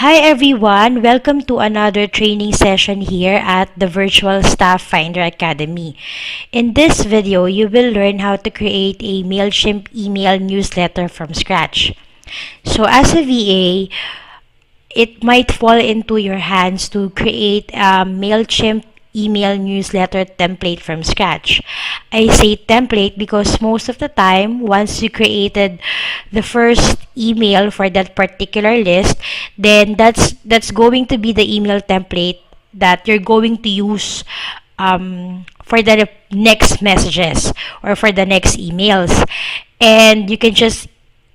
Hi everyone, welcome to another training session here at the Virtual Staff Finder Academy. In this video, you will learn how to create a Mailchimp email newsletter from scratch. So as a VA, it might fall into your hands to create a Mailchimp email newsletter template from scratch. I say template because most of the time, once you created the first email for that particular list, then that's going to be the email template that you're going to use for the next messages or for the next emails. And you can just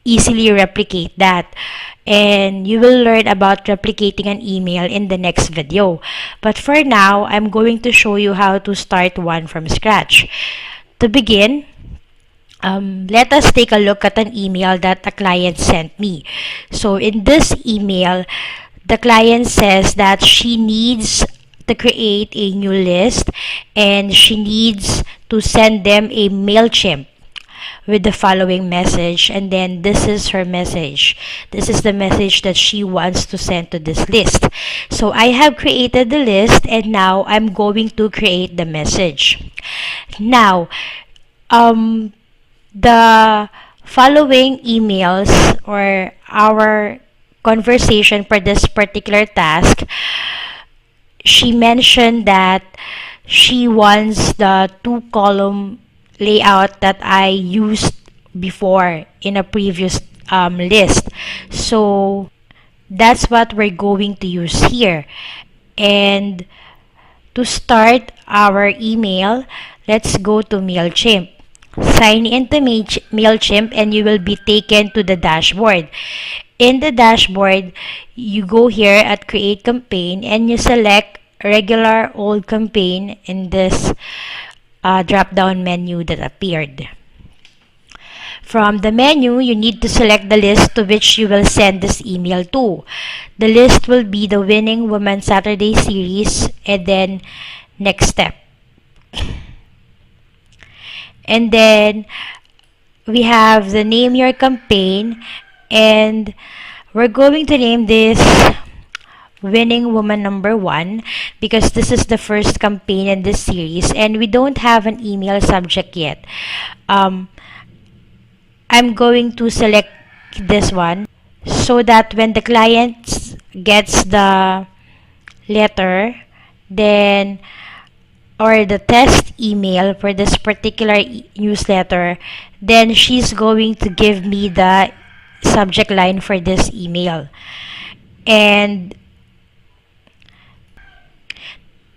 easily replicate that, and you will learn about replicating an email in the next video. But for now, I'm going to show you how to start one from scratch. To begin, let us take a look at an email that a client sent me. So in this email, the client says that she needs to create a new list and she needs to send them a Mailchimp with the following message, and then this is her message. This is the message that she wants to send to this list. So I have created the list and now I'm going to create the message. Now, the following emails or our conversation for this particular task, she mentioned that she wants the two-column layout that I used before in a previous list. So that's what we're going to use here. And to start our email, let's go to Mailchimp. Sign into Mailchimp and you will be taken to the dashboard. In the dashboard, you go here at Create Campaign and you select Regular Old Campaign in this drop-down menu that appeared. From the menu, you need to select the list to which you will send this email to. The list will be the Winning Woman Saturday series and then next step. And then we have the name your campaign, and we're going to name this Winning Woman number 1 because this is the first campaign in this series and we don't have an email subject yet. I'm going to select this one so that when the client gets the letter, then or the test email for this particular newsletter, then she's going to give me the subject line for this email. And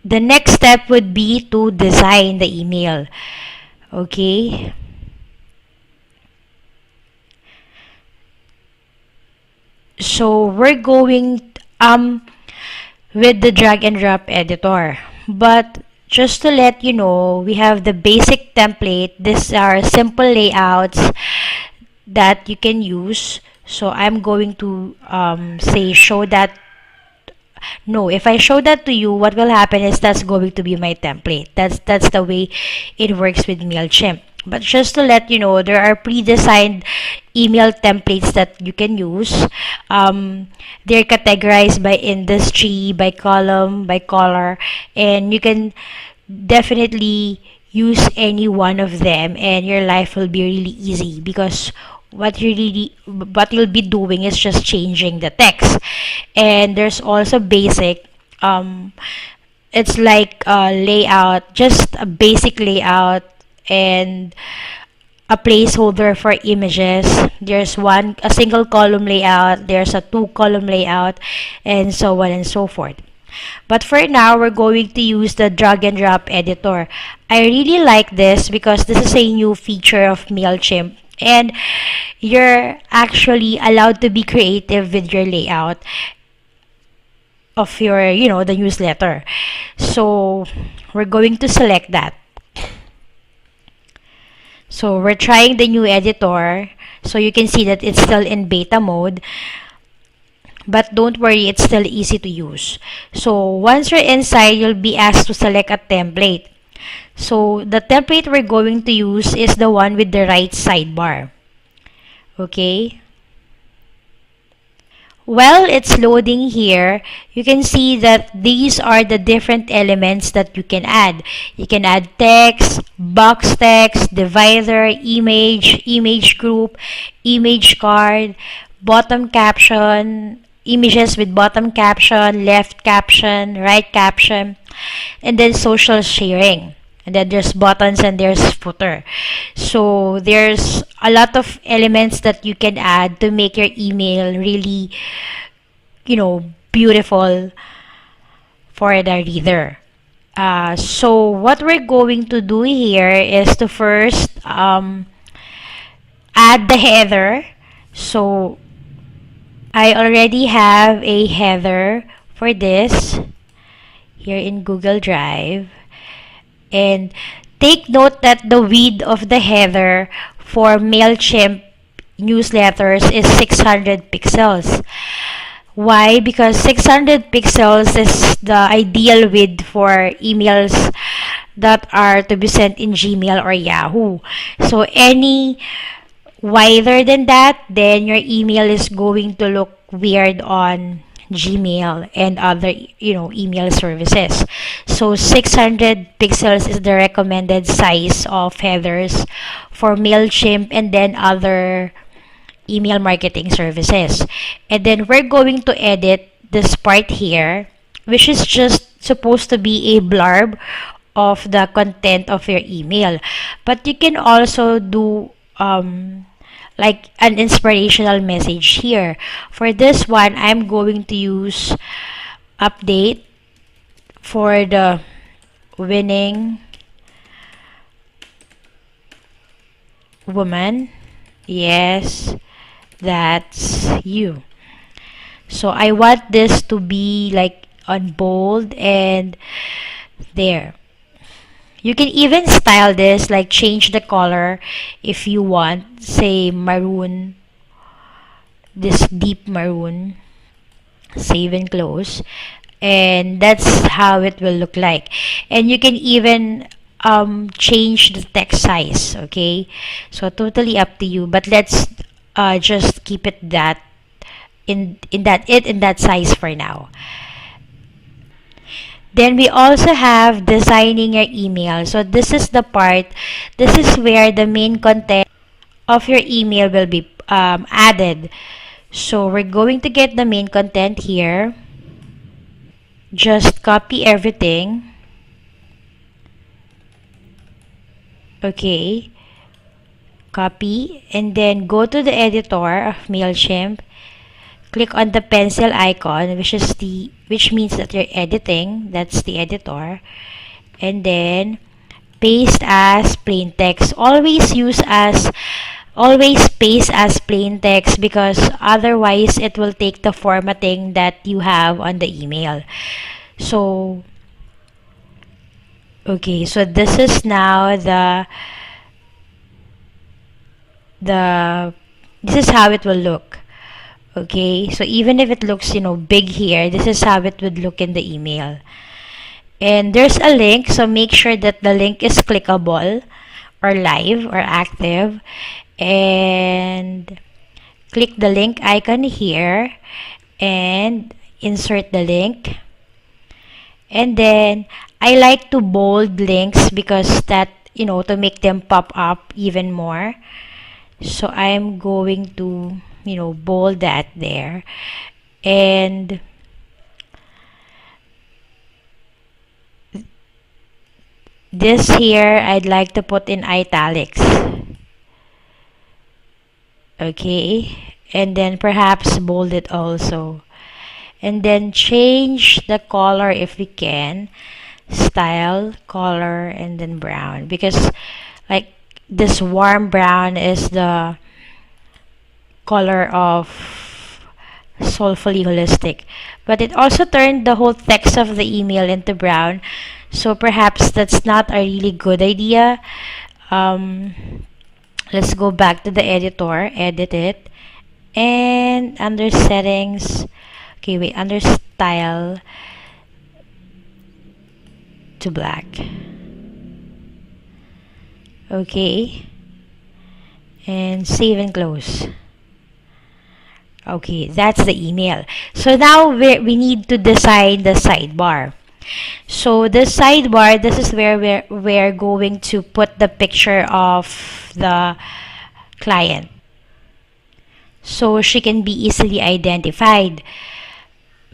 the next step would be to design the email. Okay. So we're going with the drag and drop editor. But just to let you know, we have the basic template. These are simple layouts that you can use. So I'm going to say show that. No, if I show that to you, what will happen is that's going to be my template. That's the way it works with Mailchimp. But just to let you know, there are pre-designed email templates that you can use. They're categorized by industry, by column, by color, and you can definitely use any one of them and your life will be really easy because what you'll be doing is just changing the text. And there's also basic, it's like a layout, just a basic layout and a placeholder for images. There's a single column layout, there's a 2-column layout, and so on and so forth. But for now, we're going to use the drag and drop editor. I really like this because this is a new feature of Mailchimp and you're actually allowed to be creative with your layout of your, the newsletter. So we're going to select that. So we're trying the new editor, so you can see that it's still in beta mode. But don't worry, it's still easy to use. So once you're inside, you'll be asked to select a template. So the template we're going to use is the one with the right sidebar. Okay. While it's loading here, you can see that these are the different elements that you can add. You can add text, box text, divider, image group, image card, bottom caption, images with bottom caption, left caption, right caption, and then social sharing. And then there's buttons and there's footer. So there's a lot of elements that you can add to make your email really, beautiful for the reader. So what we're going to do here is to first add the header. So I already have a header for this here in Google Drive. And take note that the width of the header for Mailchimp newsletters is 600 pixels. Why? Because 600 pixels is the ideal width for emails that are to be sent in Gmail or Yahoo. So any wider than that, then your email is going to look weird on Gmail and other email services. So 600 pixels is the recommended size of headers for Mailchimp and then other email marketing services. And then we're going to edit this part here, which is just supposed to be a blurb of the content of your email. But you can also do like an inspirational message here. For this one, I'm going to use update for the winning woman. Yes, that's you. So I want this to be like on bold and there. You can even style this, like change the color if you want, say maroon, this deep maroon, save and close. And that's how it will look like. And you can even change the text size, okay? So totally up to you, but let's just keep it that in that size for now. Then we also have designing your email. So this is the part, this is where the main content of your email will be added. So we're going to get the main content here. Just copy everything. Okay. Copy and then go to the editor of Mailchimp. Click on the pencil icon, which means that you're editing. That's the editor. And then paste as plain text. Always paste as plain text because otherwise it will take the formatting that you have on the email. So okay, so this is now the this is how it will look. Okay, so even if it looks big here, this is how it would look in the email. And there's a link, so make sure that the link is clickable or live or active, and click the link icon here and insert the link. And then I like to bold links because that to make them pop up even more. So I'm going to bold that there. And this here I'd like to put in italics. Okay, and then perhaps bold it also. And then change the color if we can. Style, color, and then brown. Because like this warm brown is the color of Soulfully Holistic. But it also turned the whole text of the email into brown. So perhaps that's not a really good idea. Let's go back to the editor, edit it. And under settings, okay, wait, under style to black. Okay. And save and close. Okay, that's the email. So now we need to design the sidebar. So the sidebar, this is where we're going to put the picture of the client so she can be easily identified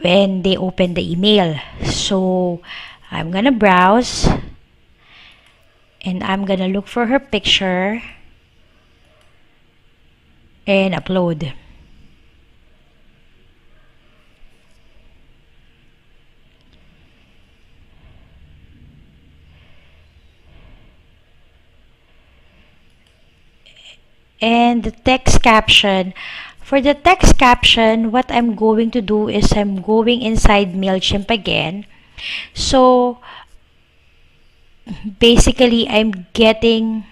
when they open the email. So I'm gonna browse and I'm gonna look for her picture and upload. And the text caption, for the text caption, what I'm going to do is I'm going inside Mailchimp again. So basically I'm getting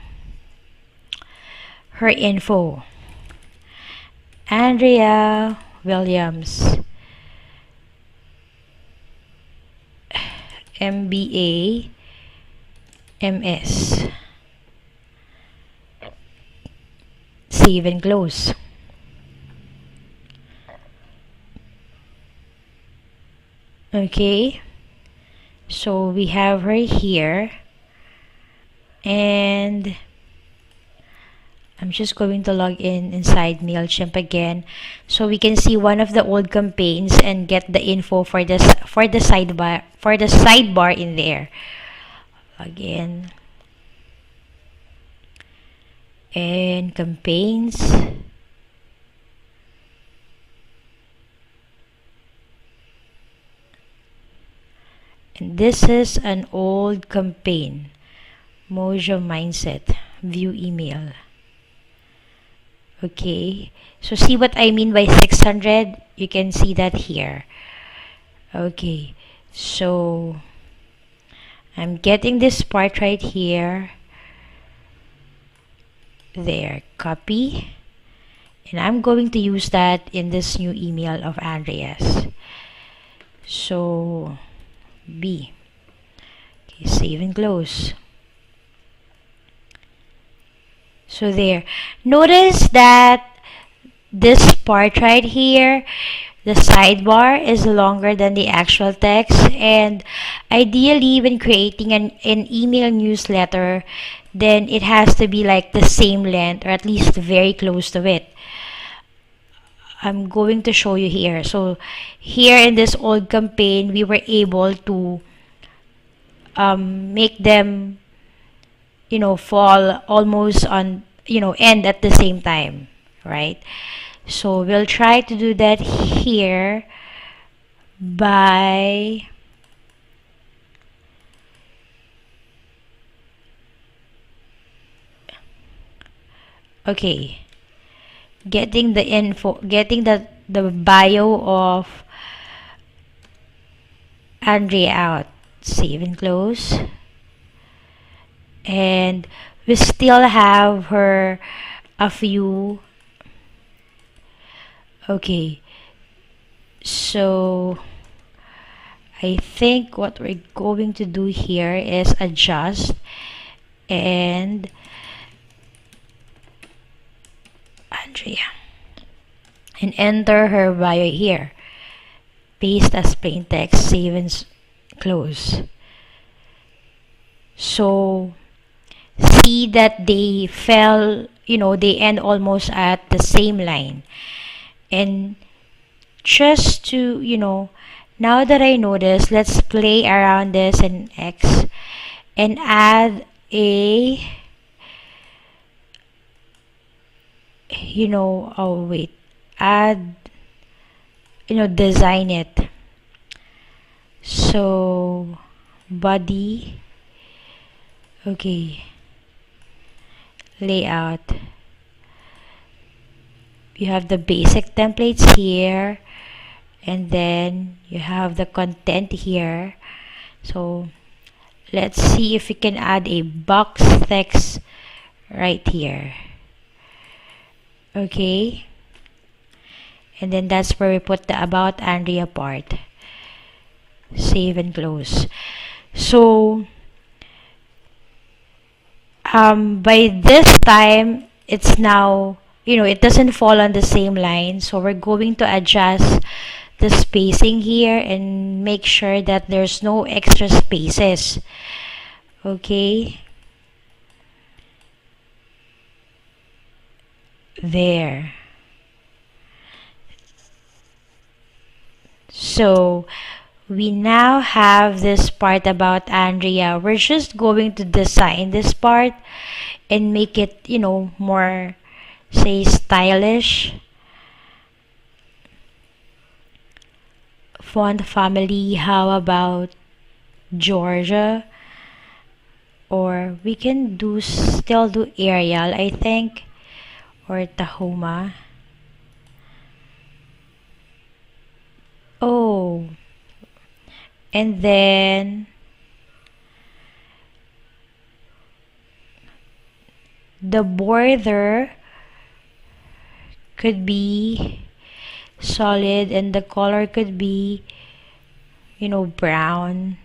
her info. Andrea Williams, MBA, MS. Save and close. Okay, so we have her here, and I'm just going to log in inside Mailchimp again so we can see one of the old campaigns and get the info for this for the sidebar in there. Log in and campaigns. And this is an old campaign. Mojo Mindset. View email. Okay, so see what I mean by 600? You can see that here. Okay, so I'm getting this part right here. There, copy. And I'm going to use that in this new email of Andreas. So, B. Okay, save and close. So there. Notice that this part right here, the sidebar is longer than the actual text, and ideally when creating an email newsletter, then it has to be like the same length or at least very close to it. I'm going to show you here. So here in this old campaign, we were able to make them fall almost on end at the same time, right? So we'll try to do that here by okay, getting the info, getting the bio of Andrea out. Save and close. And we still have her a few. Okay, so I think what we're going to do here is adjust and Andrea and enter her bio here. Paste as plain text, save and close. So see that they fell, they end almost at the same line. And just to, now that I know this, let's play around this in X and add a, oh wait, add, design it. So, body, okay, layout. You have the basic templates here, and then you have the content here. So let's see if we can add a box text right here. Okay, and then that's where we put the about Andrea part. Save and close. So by this time it's now it doesn't fall on the same line. So we're going to adjust the spacing here and make sure that there's no extra spaces. Okay, there. So we now have this part about Andrea. We're just going to design this part and make it, more, say, stylish. Font family, how about Georgia? Or we can still do Arial, I think, or Tahoma. Oh, and then the border could be solid and the color could be, brown.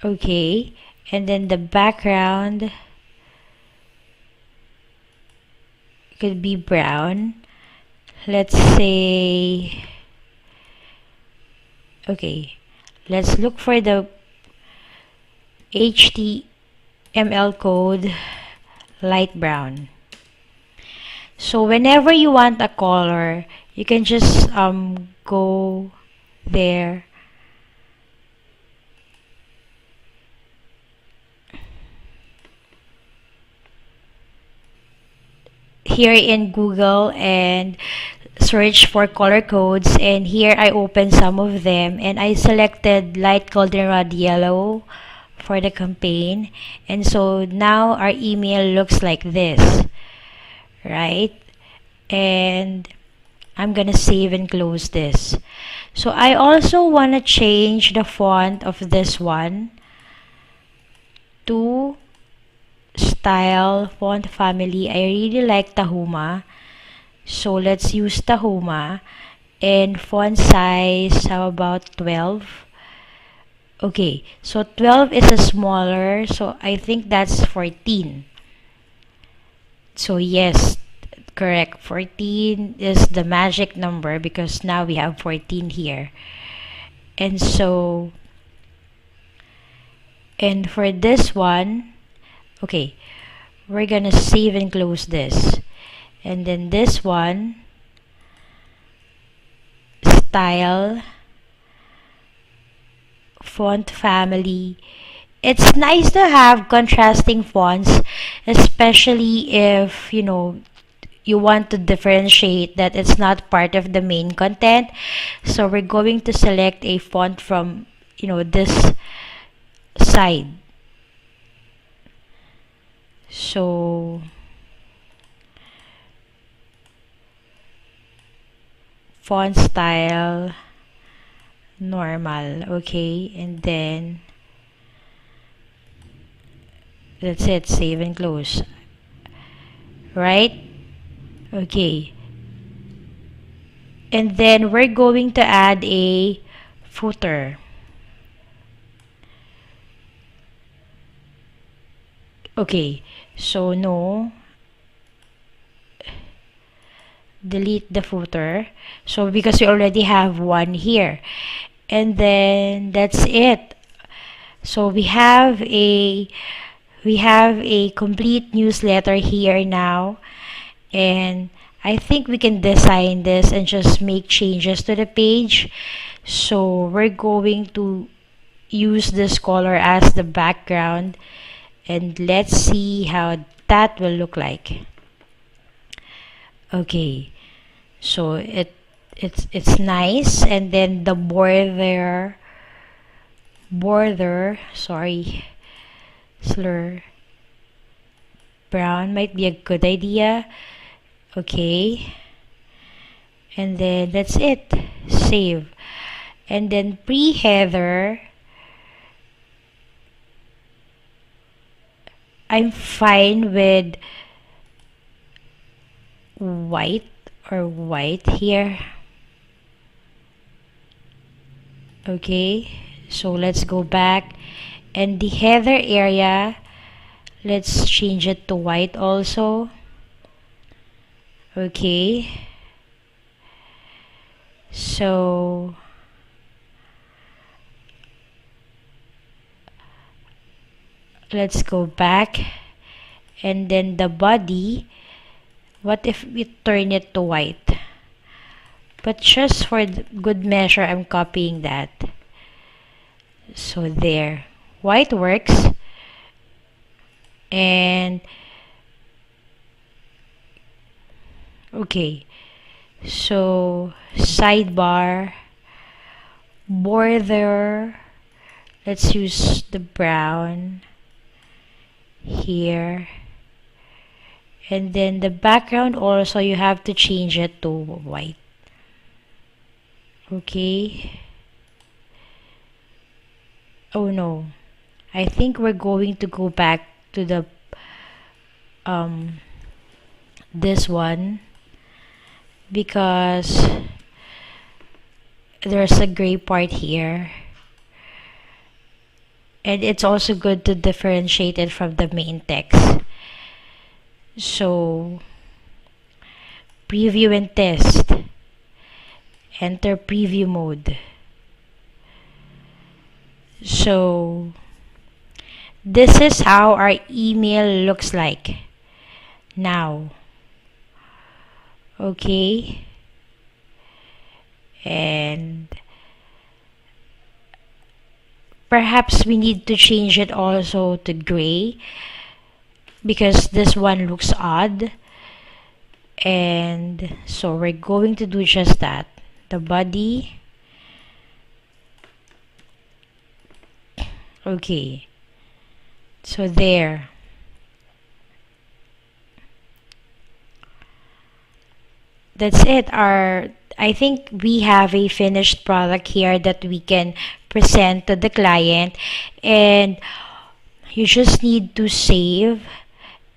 Okay, and then the background could be brown. Let's say, okay, let's look for the HTML code light brown. So whenever you want a color, you can just go there. Here in Google and search for color codes, and here I open some of them and I selected light goldenrod yellow for the campaign, and so now our email looks like this, right? And I'm gonna save and close this. So I also want to change the font of this one to style font family. I really like Tahoma, so let's use Tahoma. And font size, how about 12? Okay, so 12 is a smaller, so I think that's 14. So yes, correct, 14 is the magic number because now we have 14 here. And so, and for this one, okay, we're gonna save and close this. And then this one, style font family. It's nice to have contrasting fonts, especially if you want to differentiate that it's not part of the main content. So we're going to select a font from this side. So font style normal, okay, and then that's it, save and close, right? Okay, and then we're going to add a footer. Okay, so no, delete the footer, so because we already have one here, and then that's it. So we have a complete newsletter here now, and I think we can design this and just make changes to the page. So we're going to use this color as the background, and let's see how that will look like. Okay, so it's nice, and then the border, sorry, slur, brown might be a good idea. Okay, and then that's it, save. And then pre-header, I'm fine with white here. Okay, so let's go back, and the header area, Let's change it to white also. Okay. So let's go back, and then the body, what if we turn it to white? But just for good measure, I'm copying that. So there, white works. And okay, so sidebar, border, let's use the brown here. And then the background also, you have to change it to white. Okay. Oh no, I think we're going to go back to the this one, because there's a gray part here, and it's also good to differentiate it from the main text. So preview and test, enter preview mode. So this is how our email looks like now. Okay, and perhaps we need to change it also to gray, because this one looks odd. And so we're going to do just that. The body. Okay, so there. That's it. I think we have a finished product here that we can present to the client, and you just need to save.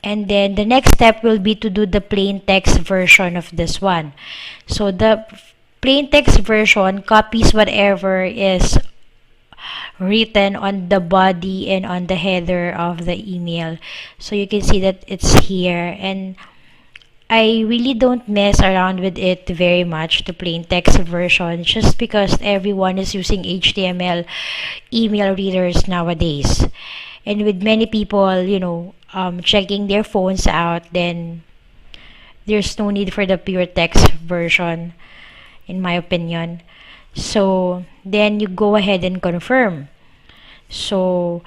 And then the next step will be to do the plain text version of this one. So the plain text version copies whatever is written on the body and on the header of the email. So you can see that it's here, and I really don't mess around with it very much, the plain text version, just because everyone is using HTML email readers nowadays. And with many people, checking their phones out, then there's no need for the pure text version, in my opinion. So then you go ahead and confirm. So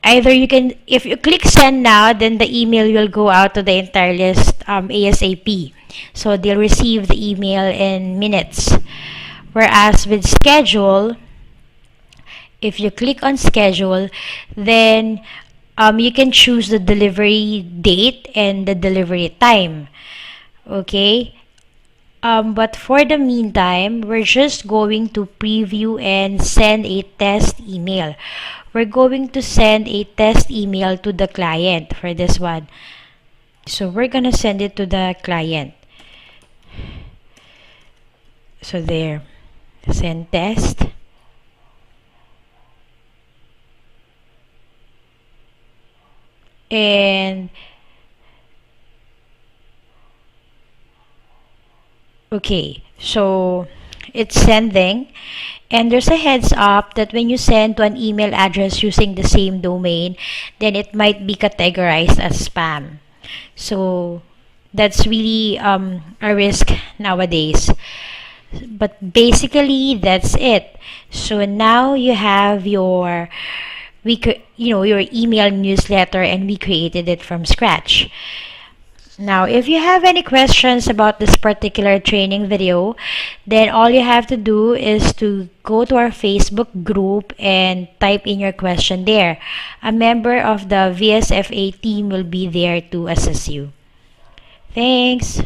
either you can, if you click send now, then the email will go out to the entire list ASAP. So they'll receive the email in minutes. Whereas with schedule, if you click on schedule, then you can choose the delivery date and the delivery time. Okay. But for the meantime, we're just going to preview and send a test email. We're going to send a test email to the client for this one. So we're gonna send it to the client. So there, send test. And okay, so it's sending, and there's a heads up that when you send to an email address using the same domain, then it might be categorized as spam. So that's really a risk nowadays. But basically, that's it. So now you have your your email newsletter, and we created it from scratch. Now, if you have any questions about this particular training video, then all you have to do is to go to our Facebook group and type in your question there. A member of the VSFA team will be there to assist you. Thanks.